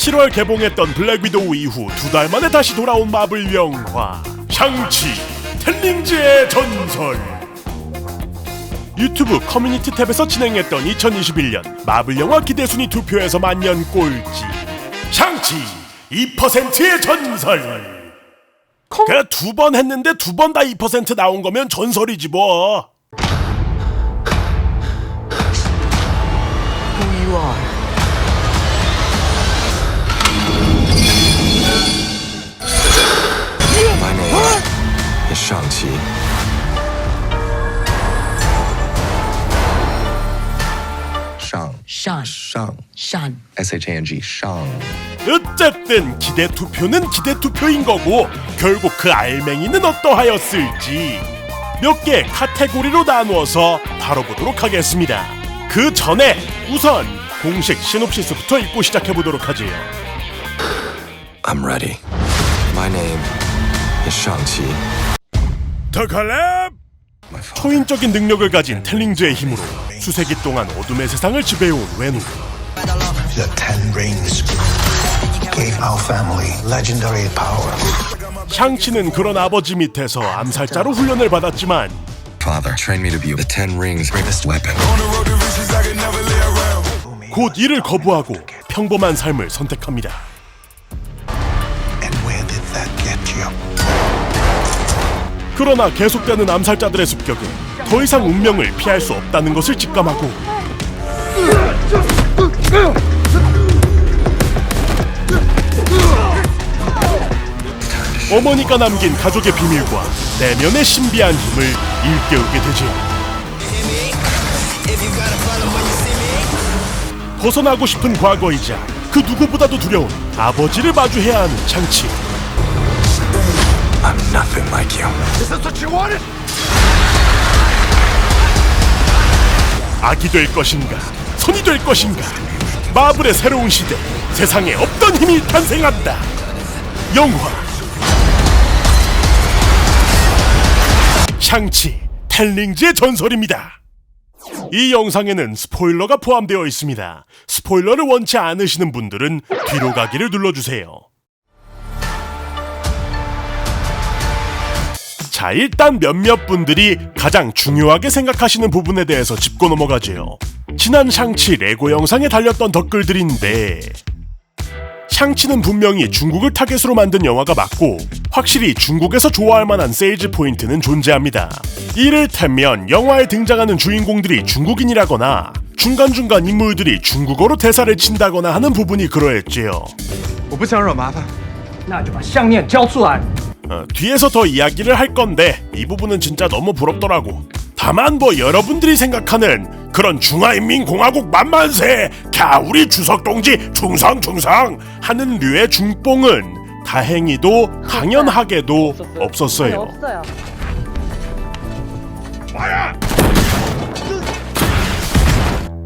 7월 개봉했던 블랙 위도우 이후 2달 만에 다시 돌아온 마블 영화 샹치 텔링즈의 전설. 유튜브 커뮤니티 탭에서 진행했던 2021년 마블 영화 기대순위 투표에서 만년 꼴찌 샹치 2%의 전설. 그 2번 했는데 2번 다 2% 나온 거면 전설이지 뭐. Who you are? My name is Shang-Chi. Shang. S-H-A-N-G. Shang. 어쨌든 기대 투표는 기대 투표인 거고 결국 그 알맹이는 어떠하였을지 몇 개 카테고리로 나누어서 다뤄보도록 하겠습니다. 그 전에 우선 공식 시놉시스부터 읽고 시작해보도록 하지요. I'm ready. My name is Shang-Chi. 더 칼렙! My father. 초인적인 능력을 가진 텔링즈의 힘으로 수세기 동안 어둠의 세상을 지배해온 웬우. The Ten Rings gave our family legendary power. 샹치는 그런 아버지 밑에서 암살자로 훈련을 받았지만 Father trained me to be the Ten Rings' greatest weapon. 곧 이를 거부하고 평범한 삶을 선택합니다. And where did that get you? 그러나 계속되는 암살자들의 습격에 더 이상 운명을 피할 수 없다는 것을 직감하고 어머니가 남긴 가족의 비밀과 내면의 신비한 힘을 일깨우게 되지. 벗어나고 싶은 과거이자 그 누구보다도 두려운 아버지를 마주해야 하는 샹치. I'm nothing like you. 악이 될 것인가 선이 될 것인가 마블의 새로운 시대 세상에 없던 힘이 탄생한다. 영화 샹치 텔링즈의 전설입니다. 이 영상에는 스포일러가 포함되어 있습니다. 스포일러를 원치 않으시는 분들은 뒤로 가기를 눌러주세요. 자, 일단 몇몇 분들이 가장 중요하게 생각하시는 부분에 대해서 짚고 넘어가지요. 지난 샹치 레고 영상에 달렸던 댓글들인데 샹치는 분명히 중국을 타겟으로 만든 영화가 맞고 확실히 중국에서 좋아할 만한 세일즈 포인트는 존재합니다. 이를테면 영화에 등장하는 주인공들이 중국인이라거나 중간중간 인물들이 중국어로 대사를 친다거나 하는 부분이 그러했지요. 我不想惹麻烦。那就把项链交出来。 뒤에서 더 이야기를 할 건데 이 부분은 진짜 너무 부럽더라고. 다만 뭐 여러분들이 생각하는 그런 중화인민공화국 만만세 캬 우리 주석동지 충성 하는 류의 중뽕은 다행히도 당연하게도 없었어요.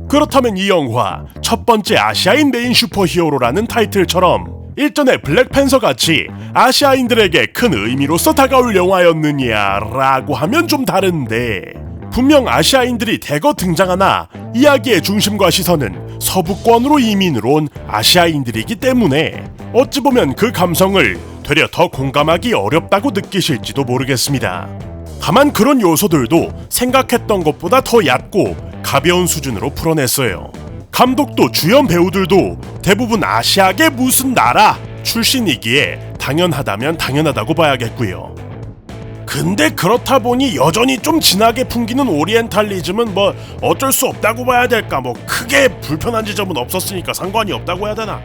그렇다면 이 영화 첫 번째 아시아인 메인 슈퍼히어로라는 타이틀처럼 일전의 블랙팬서 같이 아시아인들에게 큰 의미로서 다가올 영화였느냐라고 하면 좀 다른데 분명 아시아인들이 대거 등장하나 이야기의 중심과 시선은 서부권으로 이민을 온 아시아인들이기 때문에 어찌 보면 그 감성을 되려 더 공감하기 어렵다고 느끼실지도 모르겠습니다. 다만 그런 요소들도 생각했던 것보다 더 얕고 가벼운 수준으로 풀어냈어요. 감독도 주연 배우들도 대부분 아시아계 무슨 나라 출신이기에 당연하다면 당연하다고 봐야겠고요. 근데 그렇다 보니 여전히 좀 진하게 풍기는 오리엔탈리즘은 뭐 어쩔 수 없다고 봐야 될까. 뭐 크게 불편한 지점은 없었으니까 상관이 없다고 해야 되나.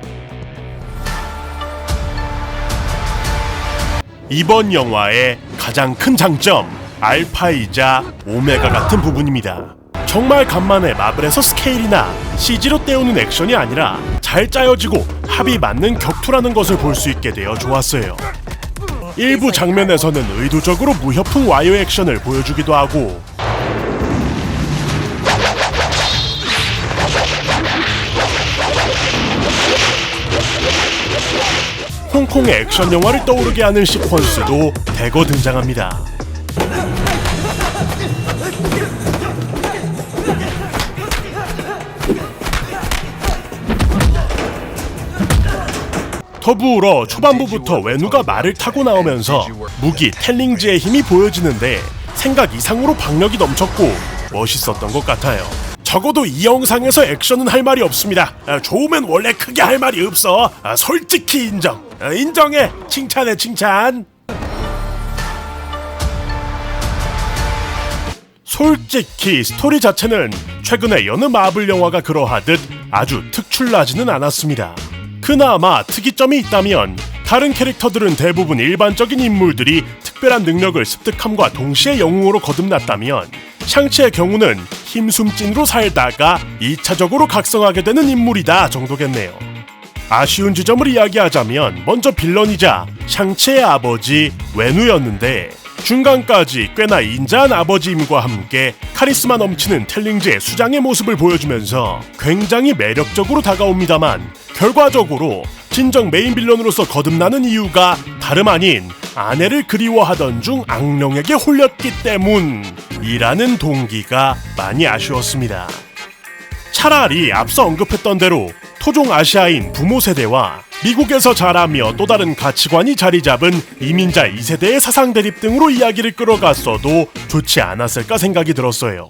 이번 영화의 가장 큰 장점 알파이자 오메가 같은 부분입니다. 정말 간만에 마블에서 스케일이나 CG로 때우는 액션이 아니라 잘 짜여지고 합이 맞는 격투라는 것을 볼 수 있게 되어 좋았어요. 일부 장면에서는 의도적으로 무협풍 와이어 액션을 보여주기도 하고 홍콩의 액션 영화를 떠오르게 하는 시퀀스도 대거 등장합니다. 더불어 초반부부터 외누가 말을 타고 나오면서 무기 텔링즈의 힘이 보여지는데 생각 이상으로 박력이 넘쳤고 멋있었던 것 같아요. 적어도 이 영상에서 액션은 할 말이 없습니다. 좋으면 원래 크게 할 말이 없어. 솔직히 인정. 인정해. 칭찬해 칭찬. 솔직히 스토리 자체는 최근에 여느 마블 영화가 그러하듯 아주 특출나지는 않았습니다. 그나마 특이점이 있다면 다른 캐릭터들은 대부분 일반적인 인물들이 특별한 능력을 습득함과 동시에 영웅으로 거듭났다면 샹치의 경우는 힘숨찐으로 살다가 2차적으로 각성하게 되는 인물이다 정도겠네요. 아쉬운 지점을 이야기하자면 먼저 빌런이자 샹치의 아버지 외누였는데 중간까지 꽤나 인자한 아버지임과 함께 카리스마 넘치는 텔링즈의 수장의 모습을 보여주면서 굉장히 매력적으로 다가옵니다만 결과적으로 진정 메인 빌런으로서 거듭나는 이유가 다름 아닌 아내를 그리워하던 중 악령에게 홀렸기 때문이라는 동기가 많이 아쉬웠습니다. 차라리 앞서 언급했던 대로 토종 아시아인 부모 세대와 미국에서 자라며 또 다른 가치관이 자리 잡은 이민자 2세대의 사상 대립 등으로 이야기를 끌어갔어도 좋지 않았을까 생각이 들었어요.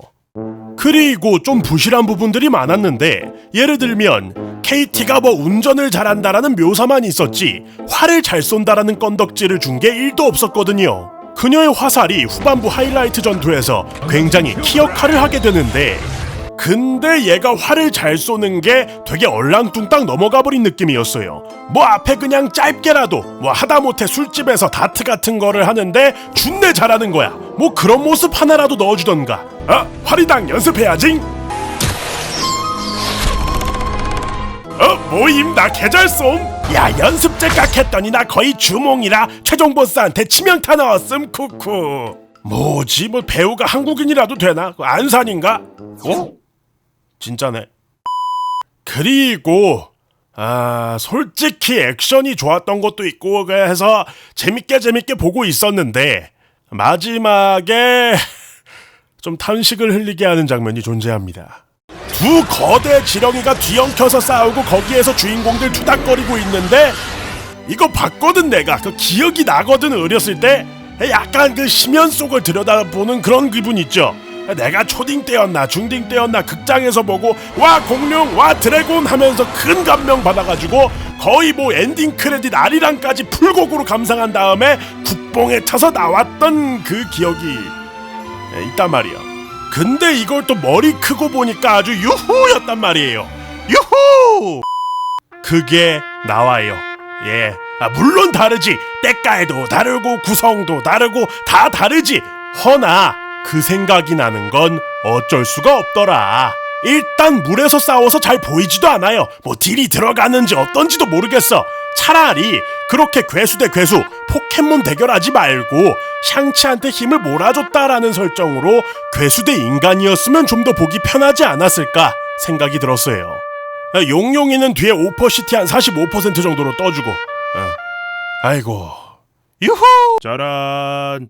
그리고 좀 부실한 부분들이 많았는데 예를 들면 KT가 뭐 운전을 잘한다라는 묘사만 있었지 활을 잘 쏜다라는 건덕지를 준 게 1도 없었거든요. 그녀의 화살이 후반부 하이라이트 전투에서 굉장히 키 역할을 하게 되는데 근데 얘가 활을 잘 쏘는 게 되게 얼랑뚱땅 넘어가버린 느낌이었어요. 뭐 앞에 그냥 짧게라도 뭐 하다못해 술집에서 다트 같은 거를 하는데 준내 잘하는 거야. 뭐 그런 모습 하나라도 넣어주던가. 활이당 연습해야지. 모임 나 개잘 쏨. 야 연습제 깎했더니 나 거의 주몽이라 최종 보스한테 치명타 넣었음. 쿠쿠. 뭐지 뭐 배우가 한국인이라도 되나? 안산인가? 진짜네. 그리고 솔직히 액션이 좋았던 것도 있고 해서 재밌게 보고 있었는데 마지막에 좀 탄식을 흘리게 하는 장면이 존재합니다. 두 거대 지렁이가 뒤엉켜서 싸우고 거기에서 주인공들 투닥거리고 있는데 이거 봤거든 내가. 그 기억이 나거든 어렸을 때. 약간 그 심연 속을 들여다보는 그런 기분 있죠. 내가 초딩 때였나 중딩 때였나 극장에서 보고 와 공룡 와 드래곤 하면서 큰 감명 받아가지고 거의 뭐 엔딩 크레딧 아리랑까지 풀곡으로 감상한 다음에 국뽕에 쳐서 나왔던 그 기억이 있단 말이야. 근데 이걸 또 머리 크고 보니까 아주 유후였단 말이에요. 유후! 그게 나와요. 예. 물론 다르지. 때깔도 다르고 구성도 다르고 다 다르지. 허나 그 생각이 나는 건 어쩔 수가 없더라. 일단 물에서 싸워서 잘 보이지도 않아요. 뭐 딜이 들어가는지 어떤지도 모르겠어. 차라리 그렇게 괴수 대 괴수 포켓몬 대결하지 말고 샹치한테 힘을 몰아줬다라는 설정으로 괴수 대 인간이었으면 좀 더 보기 편하지 않았을까 생각이 들었어요. 용용이는 뒤에 오퍼시티 한 45% 정도로 떠주고 아이고 유후 짜란.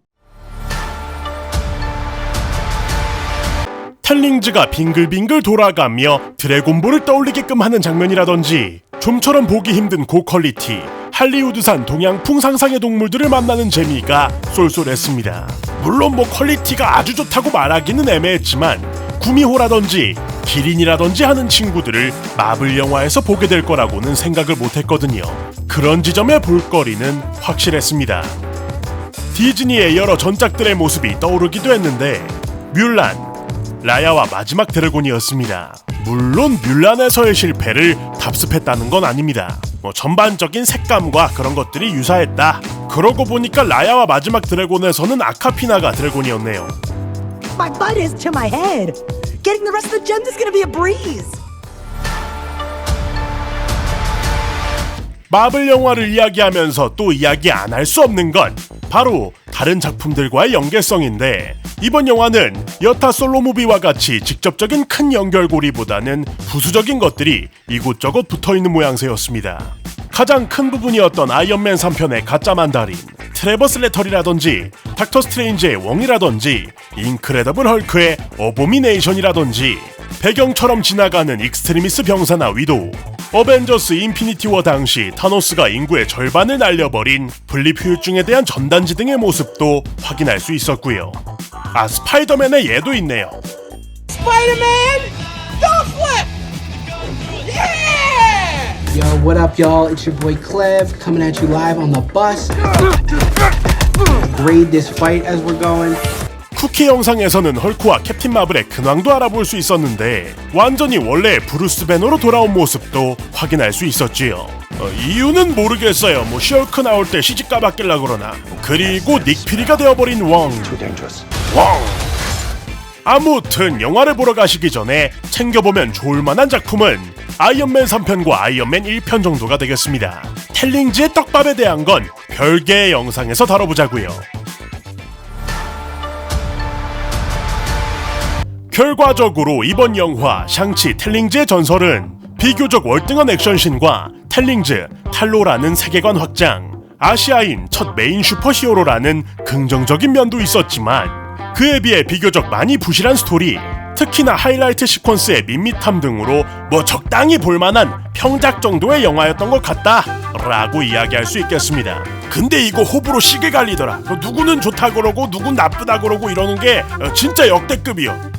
텔링즈가 빙글빙글 돌아가며 드래곤볼을 떠올리게끔 하는 장면이라든지 좀처럼 보기 힘든 고퀄리티 할리우드산 동양풍 상상의 동물들을 만나는 재미가 쏠쏠했습니다. 물론 뭐 퀄리티가 아주 좋다고 말하기는 애매했지만 구미호라든지 기린이라든지 하는 친구들을 마블 영화에서 보게 될 거라고는 생각을 못했거든요. 그런 지점의 볼거리는 확실했습니다. 디즈니의 여러 전작들의 모습이 떠오르기도 했는데 뮬란, 라야와 마지막 드래곤이었습니다. 물론 뮬란에서의 실패를 답습했다는 건 아닙니다. 뭐 전반적인 색감과 그런 것들이 유사했다. 그러고 보니까 라야와 마지막 드래곤에서는 아카피나가 드래곤이었네요. My butt is to my head. Getting the rest of the gems is gonna be a breeze. 마블 영화를 이야기하면서 또 이야기 안 할 수 없는 건 바로 다른 작품들과의 연계성인데 이번 영화는 여타 솔로 무비와 같이 직접적인 큰 연결고리보다는 부수적인 것들이 이곳저곳 붙어있는 모양새였습니다. 가장 큰 부분이었던 아이언맨 3편의 가짜 만다린, 트레버 슬래터리라든지 닥터 스트레인지의 웡이라든지 인크레더블 헐크의 어보미네이션이라든지 배경처럼 지나가는 익스트리미스 병사나 위도우, 어벤져스 인피니티 워 당시 타노스가 인구의 절반을 날려버린 분리후유증에 대한 전단지 등의 모습도 확인할 수 있었고요. 아, 스파이더맨의 얘도 있네요. Yo, what up, y'all? It's your boy Clev coming at you live on the bus. Grade this fight as we're going. 쿠키 영상에서는 헐크와 캡틴 마블의 근황도 알아볼 수 있었는데 완전히 원래 브루스 배너로 돌아온 모습도 확인할 수 있었지요. 이유는 모르겠어요. 뭐 셜크 나올 때 시집가 바뀌려 그러나. 그리고 닉 피리가 되어버린 왕. 아무튼 영화를 보러 가시기 전에 챙겨보면 좋을만한 작품은 아이언맨 3편과 아이언맨 1편 정도가 되겠습니다. 텔링즈의 떡밥에 대한 건 별개의 영상에서 다뤄보자고요. 결과적으로 이번 영화 샹치 텔링즈의 전설은 비교적 월등한 액션신과 텔링즈, 탈로라는 세계관 확장, 아시아인 첫 메인 슈퍼히어로라는 긍정적인 면도 있었지만 그에 비해 비교적 많이 부실한 스토리, 특히나 하이라이트 시퀀스의 밋밋함 등으로 뭐 적당히 볼만한 평작 정도의 영화였던 것 같다 라고 이야기할 수 있겠습니다. 근데 이거 호불호 시계 갈리더라. 누구는 좋다 그러고 누군 나쁘다 그러고 이러는 게 진짜 역대급이요.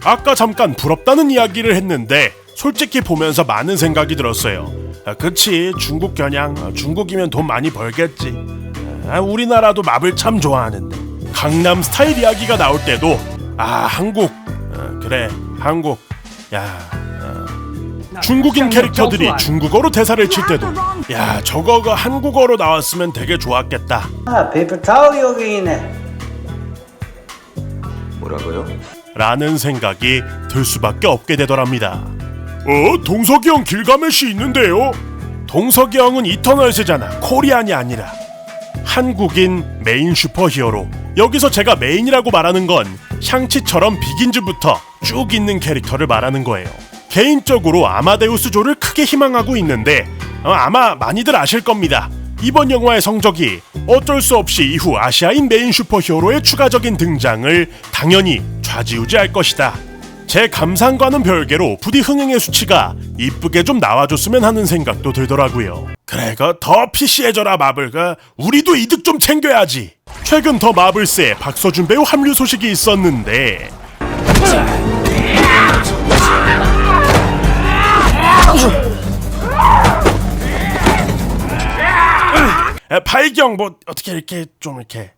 아까 잠깐 부럽다는 이야기를 했는데 솔직히 보면서 많은 생각이 들었어요. 그치, 중국 겨냥, 중국이면 돈 많이 벌겠지. 우리나라도 마블 참 좋아하는데 강남 스타일 이야기가 나올 때도 한국, 그래 한국, 중국인 캐릭터들이 중국어로 대사를 칠 때도 야 저거가 한국어로 나왔으면 되게 좋았겠다 페이퍼 타올이 여기 있네. 뭐라고요? 라는 생각이 들 수밖에 없게 되더랍니다. 동석이 형 길가메시 있는데요? 동석이 형은 이터널스잖아. 코리안이 아니라. 한국인 메인 슈퍼히어로. 여기서 제가 메인이라고 말하는 건 샹치처럼 비긴즈부터 쭉 있는 캐릭터를 말하는 거예요. 개인적으로 아마데우스 조를 크게 희망하고 있는데 아마 많이들 아실 겁니다. 이번 영화의 성적이 어쩔 수 없이 이후 아시아인 메인 슈퍼히어로의 추가적인 등장을 당연히 좌지우지할 것이다. 제 감상과는 별개로 부디 흥행의 수치가 이쁘게 좀 나와줬으면 하는 생각도 들더라고요. 그래, 더 PC해져라 마블. 우리도 이득 좀 챙겨야지. 최근 더 마블스에 박서준 배우 합류 소식이 있었는데 발경 뭐 어떻게 이렇게 좀 이렇게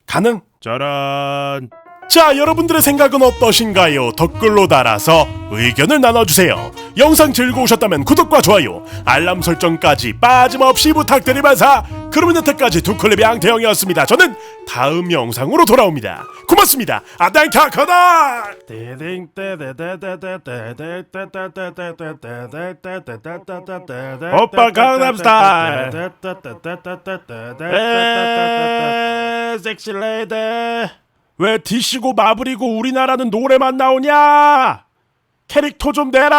가능? 짜란. 자, 여러분들의 생각은 어떠신가요? 댓글로 달아서 의견을 나눠주세요. 영상 즐거우셨다면 구독과 좋아요, 알람 설정까지 빠짐없이 부탁드리면서 그러면 여태까지 두클립의 양태형이었습니다. 저는 다음 영상으로 돌아옵니다. 고맙습니다. 아땡카커다. 오빠 강남스타일 섹시레이드. 왜 DC고 마블이고 우리나라는 노래만 나오냐? 캐릭터 좀 내라!